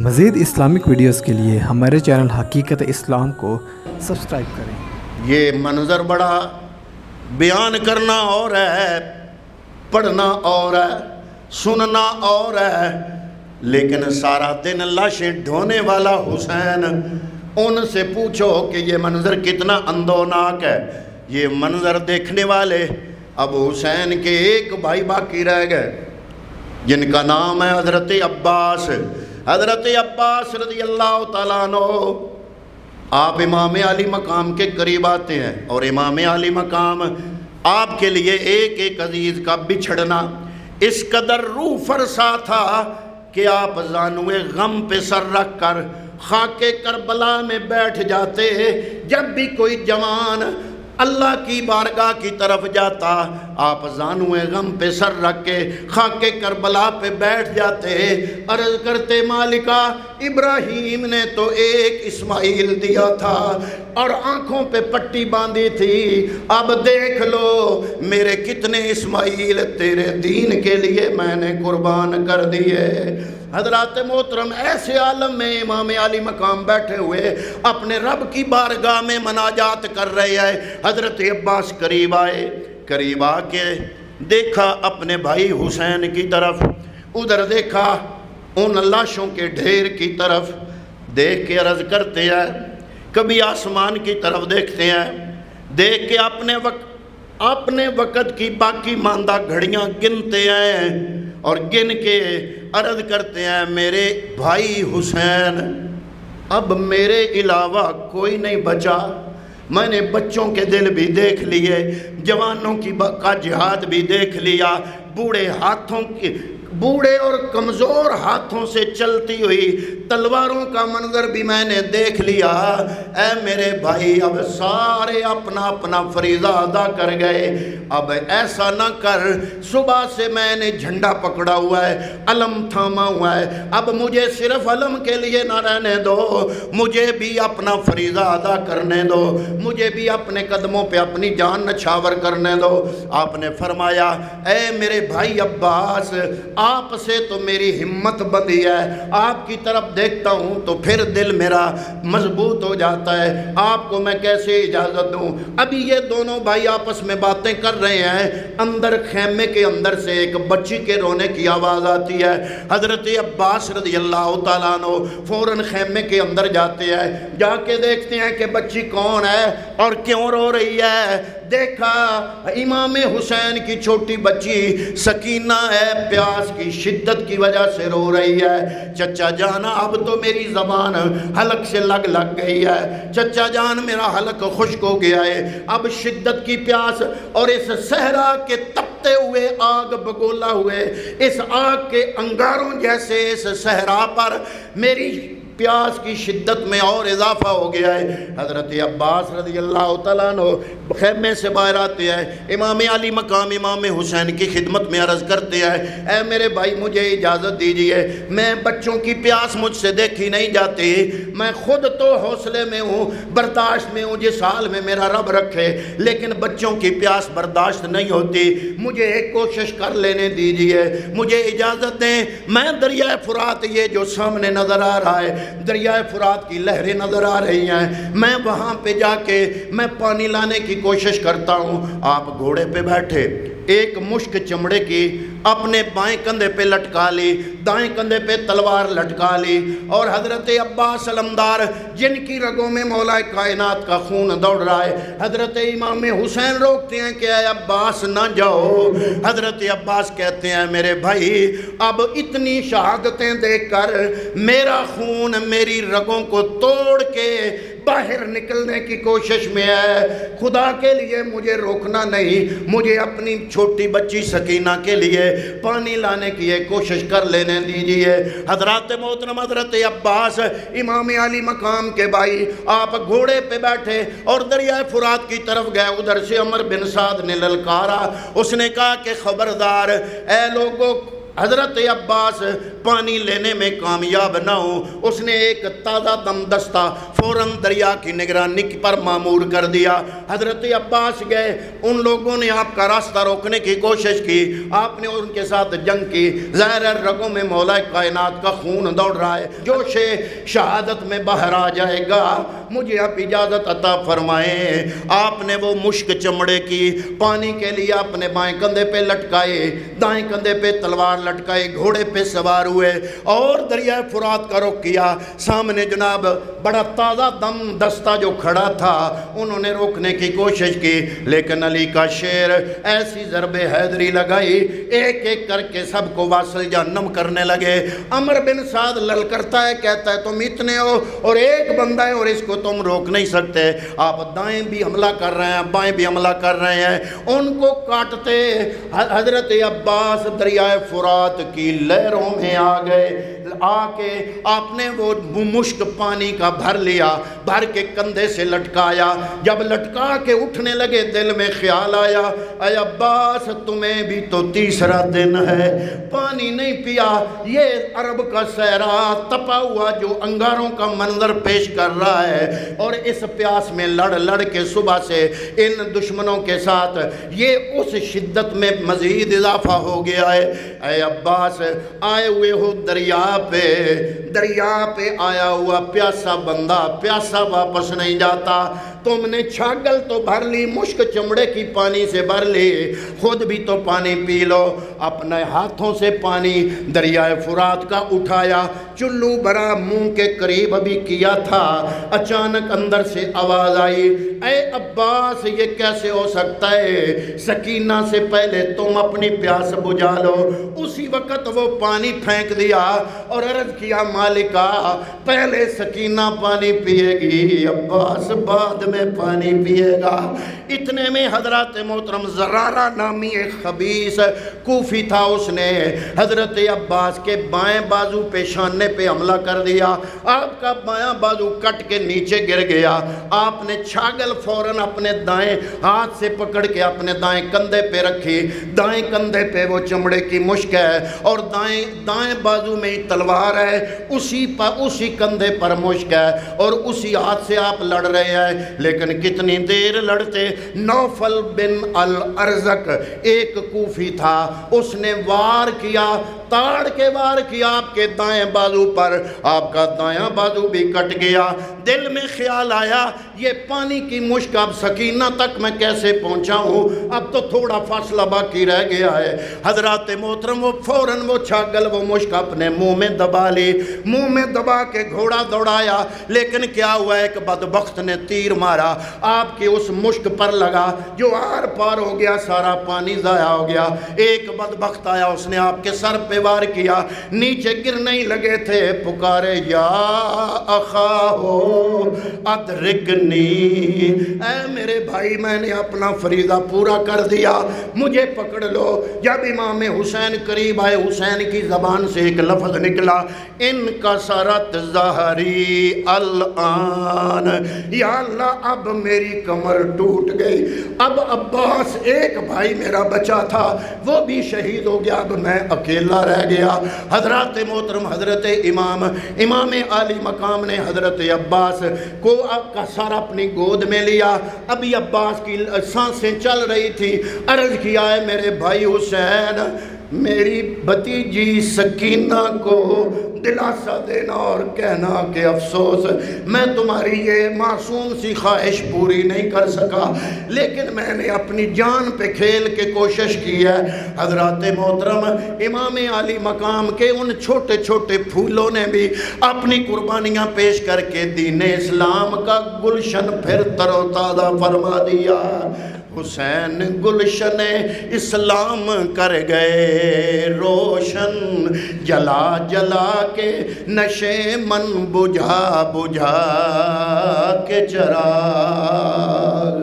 مزید Islamic videos کے لیے ہمارے چینل حقیقت اسلام کو سبسکرائب کریں۔ یہ منظر بڑا بیان کرنا اور ہے، پڑھنا اور ہے، سننا اور ہے، لیکن سارا دن لاشیں ڈھونے والا حسین، ان سے پوچھو کہ یہ منظر کتنا اندوناک ہے۔ یہ منظر دیکھنے والے اب حسین کے ایک بھائی باقی رہ گئے جن کا نام ہے حضرت عباس۔ حضرت عباس رضی اللہ تعالیٰ عنہ آپ امام علی مقام کے قریب آتے ہیں، اور امام علی مقام آپ کے لیے ایک ایک عزیز کا بچھڑنا اس قدر روح فرسا تھا کہ آپ زانوے غم پہ سر رکھ کر خاک کربلا میں بیٹھ جاتے۔ جب بھی کوئی جوان اللہ کی بارگاہ کی طرف جاتا، آپ زانوے غم پہ سر رکھ کے خاک کربلا پہ بیٹھ جاتے، عرض کرتے مالکہ ابراہیم نے تو ایک اسماعیل دیا تھا اور آنکھوں پہ پٹی باندھی تھی، اب دیکھ لو میرے کتنے اسماعیل تیرے دین کے لیے میں نے قربان کر دیے۔ حضرات محترم ایسے عالم میں امام علی مقام بیٹھے ہوئے اپنے رب کی بارگاہ میں مناجات کر رہے ہیں۔ حضرت عباس قریب آئے، قریب آ کے دیکھا اپنے بھائی حسین کی طرف، ادھر دیکھا ان لاشوں کے ڈھیر کی طرف، دیکھ کے عرض کرتے ہیں، کبھی آسمان کی طرف دیکھتے ہیں، دیکھ کے اپنے وقت کی باقی ماندہ گھڑیاں گنتے ہیں اور گن کے عرض کرتے ہیں میرے بھائی حسین اب میرے علاوہ کوئی نہیں بچا۔ میں نے بچوں کے دل بھی دیکھ لیے، جوانوں کا جہاد بھی دیکھ لیا، بوڑھے اور کمزور ہاتھوں سے چلتی ہوئی تلواروں کا منظر بھی میں نے دیکھ لیا۔ اے میرے بھائی اب سارے اپنا اپنا فریضہ ادا کر گئے، اب ایسا نہ کر، صبح سے میں نے جھنڈا پکڑا ہوا ہے، علم تھاما ہوا ہے، اب مجھے صرف علم کے لیے نہ رہنے دو، مجھے بھی اپنا فریضہ ادا کرنے دو، مجھے بھی اپنے قدموں پہ اپنی جان نچھاور کرنے دو۔ آپ نے فرمایا اے میرے بھائی عباس، آپ سے تو میری ہمت بندھی ہے، آپ کی طرف دیکھتا ہوں تو پھر دل میرا مضبوط ہو جاتا ہے، آپ کو میں کیسے اجازت دوں؟ ابھی یہ دونوں بھائی آپس میں باتیں کر رہے ہیں، اندر خیمے کے اندر سے ایک بچی کے رونے کی آواز آتی ہے۔ حضرت عباس رضی اللہ تعالیٰ عنہ فوراً خیمے کے اندر جاتے ہیں، جا کے دیکھتے ہیں کہ بچی کون ہے اور کیوں رو رہی ہے۔ دیکھا امام حسین کی چھوٹی بچی سکینہ ہے، پیاس کی شدت کی وجہ سے رو رہی ہے۔ چچا جان اب تو میری زبان حلق سے لگ گئی ہے، چچا جان میرا حلق خشک ہو گیا ہے، اب شدت کی پیاس اور اس صحرا کے تپتے ہوئے آگ بگولا ہوئے اس آگ کے انگاروں جیسے اس صحرا پر میری پیاس کی شدت میں اور اضافہ ہو گیا ہے۔ حضرت عباس رضی اللہ تعالیٰ عنہ خیمے سے باہر آتے ہیں، امام علی مقام امام حسین کی خدمت میں عرض کرتے ہیں اے میرے بھائی مجھے اجازت دیجئے، میں بچوں کی پیاس مجھ سے دیکھی نہیں جاتی، میں خود تو حوصلے میں ہوں، برداشت میں ہوں جس حال میں میرا رب رکھے، لیکن بچوں کی پیاس برداشت نہیں ہوتی، مجھے ایک کوشش کر لینے دیجئے، مجھے اجازت دیں، میں دریائے فرات یہ جو سامنے نظر آ رہا ہے دریائے فرات کی لہریں نظر آ رہی ہیں، میں وہاں پہ جا کے میں پانی لانے کی کوشش کرتا ہوں۔ آپ گھوڑے پہ بیٹھے، ایک مشک چمڑے کی اپنے بائیں کندھے پہ لٹکا لی، دائیں کندھے پہ تلوار لٹکا لی، اور حضرت عباس علمدار جن کی رگوں میں مولا کائنات کا خون دوڑ رہا ہے، حضرت امام حسین روکتے ہیں کہ اے عباس نہ جاؤ۔ حضرت عباس کہتے ہیں میرے بھائی اب اتنی شہادتیں دیکھ کر میرا خون میری رگوں کو توڑ کے باہر نکلنے کی کوشش میں ہے، خدا کے لیے مجھے روکنا نہیں، مجھے اپنی چھوٹی بچی سکینہ کے لیے پانی لانے کی ایک کوشش کر لینے دیجئے۔ حضرات محترم حضرت عباس امام علی مقام کے بھائی آپ گھوڑے پہ بیٹھے اور دریائے فرات کی طرف گئے، ادھر سے عمر بن سعد نے للکارا، اس نے کہا کہ خبردار اے لوگوں حضرت عباس پانی لینے میں کامیاب نہ ہو۔ اس نے ایک تازہ دم دستہ فوراً دریا کی نگرانی پر معمور کر دیا۔ حضرت عباس گئے، ان لوگوں نے آپ کا راستہ روکنے کی کوشش کی، آپ نے ان کے ساتھ جنگ کی۔ ظاہر رگوں میں مولا کائنات کا خون دوڑ رہا ہے، جوش شہادت میں باہر آ جائے گا، مجھے آپ اجازت عطا فرمائیں۔ آپ نے وہ مشک چمڑے کی پانی کے لیے اپنے بائیں کندھے پہ لٹکائے، دائیں کندھے پہ تلوار لٹکائے، گھوڑے پہ سوار ہوئے اور دریائے فرات کا رخ کیا۔ سامنے جناب بڑا تازہ دم دستہ جو کھڑا تھا، انہوں نے روکنے کی کوشش کی، لیکن علی کا شیر ایسی ضرب حیدری لگائی، ایک ایک کر کے سب کو واصل جہنم کرنے لگے۔ عمر بن سعد للکرتا ہے، کہتا ہے تم اتنے ہو اور ایک بندہ ہے اور اس کو تم روک نہیں سکتے۔ آپ دائیں بھی حملہ کر رہے ہیں، بائیں بھی حملہ کر رہے ہیں، ان کو کاٹتے۔ حضرت عباس دریائے فرات کی لہروں میں آ گئے، آ کے آپ نے وہ مشک پانی کا بھر لیا، بھر کے کندھے سے لٹکایا۔ جب لٹکا کے اٹھنے لگے، دل میں خیال آیا، اے عباس تمہیں بھی تو تیسرا دن ہے، پانی نہیں پیا۔ یہ عرب کا صحرا تپا ہوا جو انگاروں کا منظر پیش کر رہا ہے، اور اس پیاس میں لڑ لڑ کے صبح سے ان دشمنوں کے ساتھ یہ اس شدت میں مزید اضافہ ہو گیا ہے۔ اے عباس آئے ہوئے ہو دریا پہ آیا ہوا پیاسا بندہ پیاسا واپس نہیں جاتا۔ تم نے چھاگل تو بھر لی، مشک چمڑے کی پانی سے بھر لی، خود بھی تو پانی پی لو۔ اپنے ہاتھوں سے پانی دریائے فرات کا اٹھایا، چلو برا منہ کے قریب بھی کیا تھا، اچانک اندر سے آواز آئی، اے عباس یہ کیسے ہو سکتا ہے؟ سکینہ سے پہلے تم اپنی پیاس بجھا لو۔ اسی وقت وہ پانی پھینک دیا اور عرض کیا، مالکہ پہلے سکینہ پانی پیے گی، عباس بعد میں پانی پیے گا۔ اتنے میں حضرت محترم زرارہ نامی ایک خبیث کوفی تھا، اس نے حضرت عباس کے بائیں بازو پہ شانے پہ حملہ کر دیا۔ آپ کا بایاں بازو کٹ کے نیچے گر گیا۔ آپ نے چھاگل فوراً اپنے دائیں ہاتھ سے پکڑ کے اپنے دائیں کندھے پہ رکھی، دائیں کندھے پہ وہ چمڑے کی مشک ہے اور دائیں بازو میں تلوار ہے، اسی کندھے پر مشک ہے اور اسی ہاتھ سے آپ لڑ رہے ہیں۔ لیکن کتنی دیر لڑتے؟ نوفل بن الارزق ایک کوفی تھا، اس نے وار کیا، تاڑ کے وار کیا آپ کے دائیں بازو پر، آپ کا دایاں بازو بھی کٹ گیا۔ دل میں خیال آیا، یہ پانی کی مشک اب سکینہ تک میں کیسے پہنچا ہوں؟ اب تو تھوڑا فاصلہ باقی رہ گیا ہے۔ حضرات محترم وہ فوراً وہ چھاگل وہ مشک اپنے منہ میں دبا لی، منہ میں دبا کے گھوڑا دوڑایا، لیکن کیا ہوا؟ ایک بدبخت نے تیر مارا، آپ کی اس مشک پر لگا، جو آر پار ہو گیا، سارا پانی ضائع ہو گیا۔ ایک بدبخت آیا، اس نے آپ کے سر پہ وار کیا، نیچے گرنے ہی لگے تھے، پکارے یا اخاہو ادرکنی، اے میرے بھائی میں نے اپنا فریضہ پورا کر دیا، مجھے پکڑ لو۔ جب امام حسین قریب آئے، حسین کی زبان سے ایک لفظ نکلا، ان کا سرت ظہری الان، یا اللہ اب میری کمر ٹوٹ گئی، اب عباس ایک بھائی میرا بچا تھا وہ بھی شہید ہو گیا، اب میں اکیلا رہ گیا۔ حضرات محترم حضرت امام عالی مقام نے حضرت عباس کو کا سر اپنی گود میں لیا، ابھی عباس کی سانسیں چل رہی تھی، عرض کیا ہے میرے بھائی حسین، میری بھتیجی سکینہ کو دلاسا دینا اور کہنا کہ افسوس میں تمہاری یہ معصوم سی خواہش پوری نہیں کر سکا، لیکن میں نے اپنی جان پہ کھیل کے کوشش کی ہے۔ حضرات محترم امام عالی مقام کے ان چھوٹے چھوٹے پھولوں نے بھی اپنی قربانیاں پیش کر کے دین اسلام کا گلشن پھر تر و تازہ فرما دیا۔ حسین گلشن اسلام کر گئے روشن، جلا جلا کے نشے من بجھا بجھا کے چراغ۔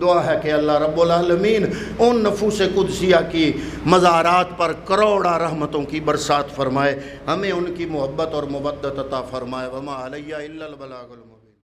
دعا ہے کہ اللہ رب العالمین ان نفوس قدسیہ کی مزارات پر کروڑا رحمتوں کی برسات فرمائے، ہمیں ان کی محبت اور مودت عطا فرمائے۔ وما علیہ الا البلاغ المبین۔